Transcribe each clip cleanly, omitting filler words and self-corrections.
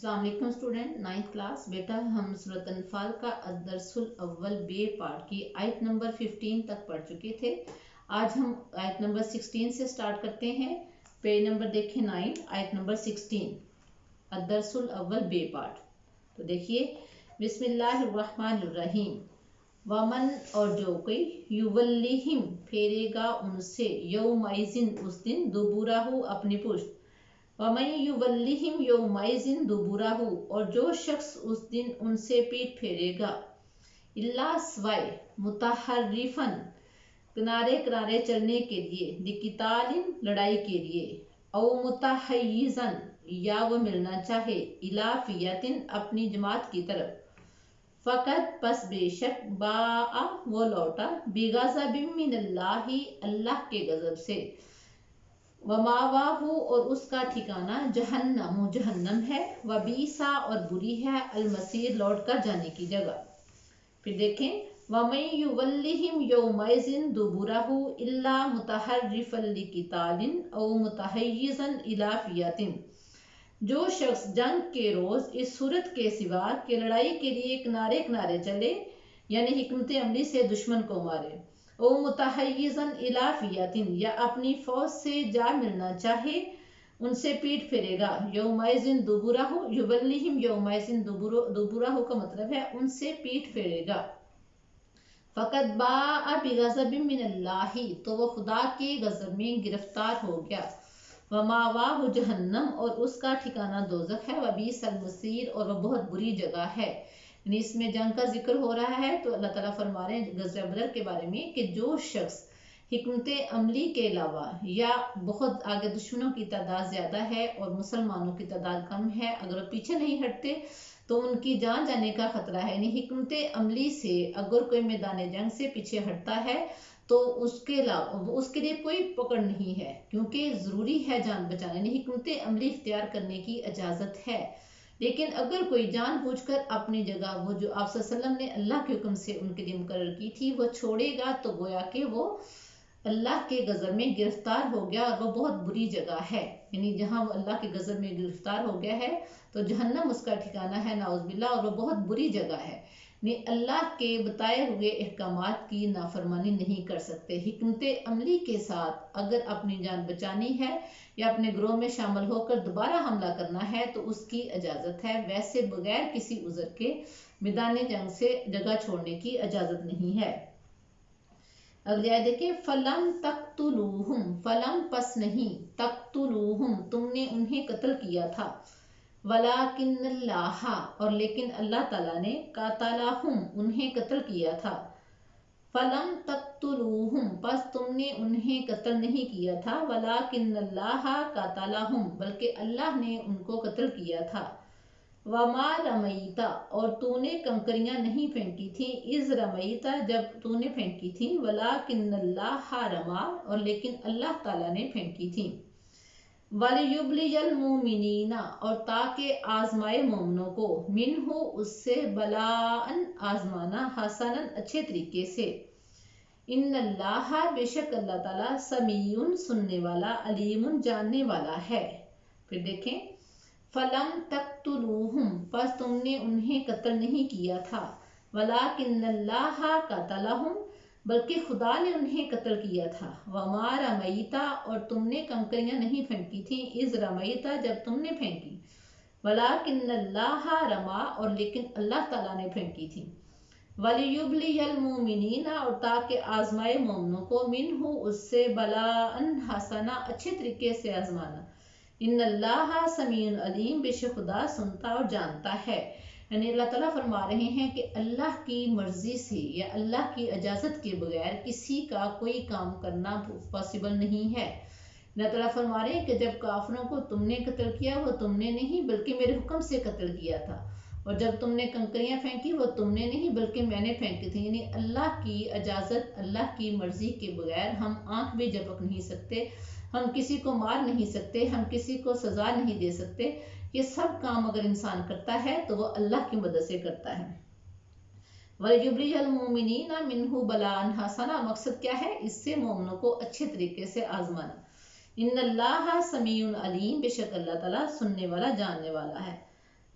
अस्सलाम वालेकुम student, 9th class. बेटा हम सूरत अनफाल का अद्दर्सुल अव्वल बे पार्ट की आयत नंबर 15 तक पढ़ चुके थे। आज हम आयत नंबर 16 से स्टार्ट करते हैं। पेज नंबर देखें 9, आयत नंबर 16, अद्दर्सुल अव्वल बे पार्ट। तो देखिए, बिस्मिल्लाहिर्रहमानिर्रहीम। वमन और जो कोई युवल्लिहिम फेरेगा उनसे, यौमइज़िन उस दिन, दुबुरहु अपनी पुष्ट, वमन युवल्लिहिम यौमइज़िन दुबुरहु और जो शख्स उस दिन उनसे पीठ फेरेगा, इल्ला स्वाय मुतहर्रिफन किनारे किनारे चलने के लिए, लिकितालिन लड़ाई के लिए, औ मुतहय्यिज़न या वो मिलना चाहे, इला फियतिन अपनी जमात की तरफ, फ़कत पस बेशक बाआ वो लौटा, बिग़ज़बिन मिनल्लाहि अल्लाह के गज़ब से, वमावाहु और उसका ठिकाना जहन्नम जहन्नम है, वबीसा और बुरी है अलमसीर लौट कर जाने की जगह। फिर देखें, वमन युवल्लिहिम यौमइज़िन दुबुरहु इल्ला मुतहर्रिफन लिकितालिन औ मुतहय्यिज़न इला फियतिन, जो शख्स जंग के रोज इस सूरत के सिवा के लड़ाई के लिए किनारे किनारे चले, यानी हिकमत अमली से दुश्मन को मारे, ओ मुतहय्यिज़न इला फियतिन या अपनी फौज से जा मिलना चाहे, उनसे पीठ फेरेगा। यौमइज़िन दुबुरहु युवल्लिहिम यौमइज़िन दुबुरहु का मतलब है उनसे पीठ फेरेगा। फ़कत बाअ बिग़ज़बिन मिनल्लाहि तो वो खुदा के गज़ब में गिरफ्तार हो गया। वमावाहु जहन्नम और उसका ठिकाना दोज़ख है, वबीसल मसीर और वह बहुत बुरी जगह है। यानी इसमें जंग का जिक्र हो रहा है, तो अल्लाह ताला फरमा रहे हैं ग़ज़वे बदर के बारे में कि जो शख्स हिकमत अमली के अलावा या बहुत आगे दुश्मनों की तादाद ज़्यादा है और मुसलमानों की तादाद कम है, अगर पीछे नहीं हटते तो उनकी जान जाने का खतरा है। यानी हिकमत अमली से अगर कोई मैदान जंग से पीछे हटता है तो उसके लिए कोई पकड़ नहीं है, क्योंकि ज़रूरी है जान बचाना, यानी हिकमत अमली इख्तियार करने की इजाज़त है। लेकिन अगर कोई जानबूझकर अपनी जगह वो जो आप सल्लल्लाहु अलैहि वसल्लम ने अल्लाह के हुक्म से उनके लिए मुकर्रर की थी वो छोड़ेगा, तो गोया कि वो अल्लाह के गज़ब में गिरफ्तार हो गया और वो बहुत बुरी जगह है। यानी जहाँ वो अल्लाह के गज़ब में गिरफ्तार हो गया है तो जहन्नम उसका ठिकाना है, नाउज़ुबिल्लाह, और वो बहुत बुरी जगह है। यानी अल्लाह के बताए हुए अहकामात की नाफरमानी नहीं कर सकते। हिकमत अमली के साथ अगर अपनी जान बचानी है या अपने ग्रोह में शामिल होकर दोबारा हमला करना है तो उसकी इजाज़त है, वैसे बगैर किसी उज़र के मैदान जंग से जगह छोड़ने की इजाज़त नहीं है। अगली आयत देखिए, फलम तक्तुलूहुम, फलम पस नहीं, तक्तुलूहुम तुमने उन्हें कत्ल किया था, वलाकिन्नल्लाह और लेकिन अल्लाह ताला ने, कातलाहुम उन्हें कत्ल किया था, फलम तक्तुलूहुम पस तुमने उन्हें कत्ल नहीं किया था, वलाकिन्नल्लाह कातलाहुम बल्कि अल्लाह ने उनको कत्ल किया था, वमा रमईता और तूने कंकरियां नहीं फेंकी थी, इज़ रमईता जब तूने फेंकी थी, वलाकिन्नल्लाह रमा और लेकिन अल्लाह ताला ने फेंकी थी, वलियुब्लियल मुमिनीना और ताकि आजमाए मोमिनों को, मिनहु उससे, बलाअन आजमाना, हसनन अच्छे तरीके से, इन्नल्लाह बेशक अल्लाह ताला समीउन सुनने वाला, अलीमुन जानने वाला है। फिर देखें, फलम तक्तुलूहुम पस तुमने उन्हें कत्ल नहीं किया था, वलाकिन्नल्लाह कतलहुम बल्कि खुदा ने उन्हें कत्ल किया था, वमा रमईता और तुमने कंकरियां नहीं फेंकी थी, इज़ रमईता जब तुमने फेंकी, वलाकिन्नल्लाह रमा और लेकिन अल्लाह ताला ने फेंकी थी, वलियुब्लियल मुमिनीना और ताकि आजमाए मोमिनों को, मिनहु उससे, बलाअन हसना अच्छे तरीके से आजमाना, इन्नल्लाह समीउन अलीम बेशक खुदा सुनता और जानता है। यानी अल्लाह ताला फरमा रहे हैं कि अल्लाह की मर्जी से या अल्लाह की इजाज़त के बगैर किसी का कोई काम करना पॉसिबल नहीं है। अल्लाह ताला फरमा रहे हैं कि जब काफिरों को तुमने कत्ल किया वो तुमने नहीं बल्कि मेरे हुक्म से कत्ल किया था, और जब तुमने कंकरियां फेंकी वो तुमने नहीं बल्कि मैंने फेंकी थी। यानी अल्लाह की इजाज़त, अल्लाह की मर्जी के बगैर हम आंख भी झपक नहीं सकते, हम किसी को मार नहीं सकते, हम किसी को सजा नहीं दे सकते। ये सब काम अगर इंसान करता है तो वो अल्लाह की मदद से करता है। वलियुब्लियल मुमिनीना मिनहु बलाअन हसना मकसद क्या है, इससे मोमिनों को अच्छे तरीके से आजमाना। इन्नल्लाह समीउन अलीम बेशक अल्लाह ताला सुनने वाला जानने वाला है।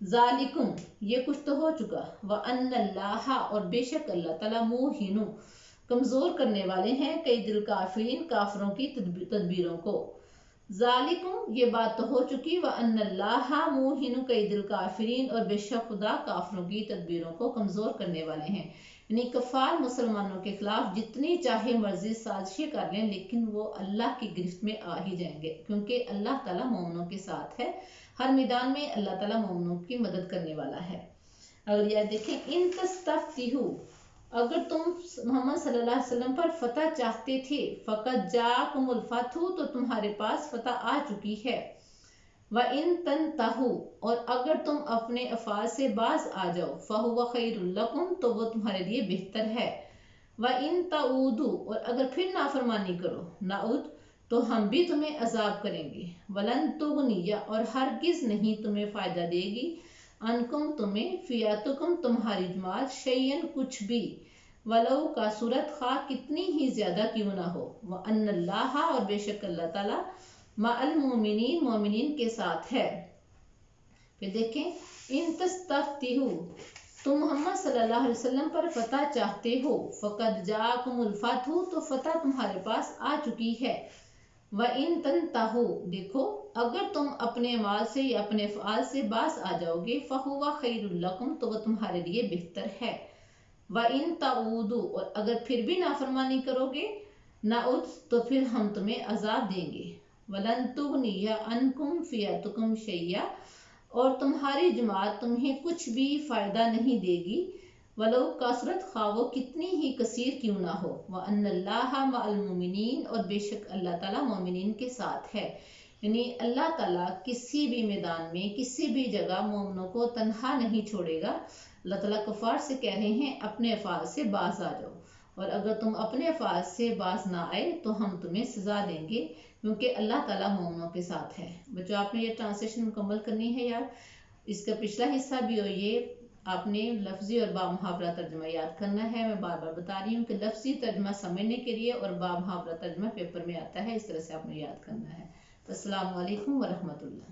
ज़ालिकुम ये कुछ तो हो चुका, व अन्नल्लाह और बेशक अल्लाह ताला मुहिनु कमज़ोर करने वाले हैं कई दिल काफिरीन काफरों की तदबीरों को। ज़ालिकुम ये बात तो हो चुकी, व अन्नल्लाह मुहिनु कई दिल काफिरीन और बेशक खुदा काफरों की तदबीरों को कमज़ोर करने वाले हैं। यानी कफ़ार मुसलमानों के खिलाफ जितनी चाहे मर्जी साजिशें कर लें लेकिन वो अल्लाह की गिरफ्त में आ ही जाएंगे, क्योंकि अल्लाह ताला मोमिनों के साथ है। हर मैदान में अल्लाह ताला मोमिनों की मदद करने वाला है। अगली आयत देखें, इन तस्तफ्तिहु अगर तुम मोहम्मद सल्लल्लाहु अलैहि वसल्लम पर फतह चाहते थे, फ़क़द जाकुमुल फतहु तो तुम्हारे पास फतह आ चुकी है। व इन तंतहु और अगर तुम अपने अफ़ाल से बाज आ जाओ, फ़हुव खैरुल लकुम तो वो तुम्हारे लिए बेहतर है। व इन तऊदु और अगर फिर नाफरमानी करो, नाउद तो हम भी तुम्हें अजाब करेंगे। वलन तुगनिया और हरगिज़ नहीं तुम्हें फ़ायदा देगी, अनकुम तुम्हें, फ़ियातुकुम तुम्हारी जमात, शैयन कुछ भी, वलौ का सूरत खा कितनी ही ज़्यादा क्यों ना हो। व अन्नल्लाह और बेशक अल्लाह ताला मअल मोमिनीन मोमिनीन के साथ है। फिर देखें, इन तस्तफ्तिहु तुम मोहम्मद सल्लल्लाहु अलैहि वसल्लम पर फतह चाहते हो, फ़क़द जाकुमुल फतहु तो फतह तुम्हारे पास आ चुकी है। व इन तंतहु देखो अगर तुम अपने माल से या अपने फ़आल से बास आ जाओगे, फ़हुव खैरुल लकुम तो वह तुम्हारे लिए बेहतर है। व इन तऊदु और अगर फिर भी नाफरमानी करोगे, नाउद तो फिर हम तुम्हें अजाब देंगे। वलन तुगनिया अनकुम फ़ियतुकुम शैया और तुम्हारी जमात तुम्हें कुछ भी फ़ायदा नहीं देगी, वलो कसरत खा वो कितनी ही कसीर क्यों ना हो। व अन्नल्लाह मअल मोमिनीन और बेशक अल्लाह ताला मोमिनीन के साथ है। यानी अल्लाह ताला किसी भी मैदान में किसी भी जगह मोमिनों को तन्हा नहीं छोड़ेगा। अल्लाह ताला कुफार से कह रहे हैं अपने अफ़ाल से बाज आ जाओ, और अगर तुम अपने अफ़ाल से बाज ना आए तो हम तुम्हें सज़ा देंगे, क्योंकि अल्लाह ताला मोमिनों के साथ है। बच्चों आपने ये ट्रांसलेशन मुकम्मल करनी है यार। इसका पिछला हिस्सा भी हो, ये आपने लफ्ज़ी और बामुहावरा तर्जमा याद करना है। मैं बार बार बता रही हूँ कि लफ्ज़ी तर्जमा समझने के लिए और बामुहावरा तर्जमा पेपर में आता है, इस तरह से आपने याद करना है। अस्सलामु अलैकुम व रहमतुल्लाह।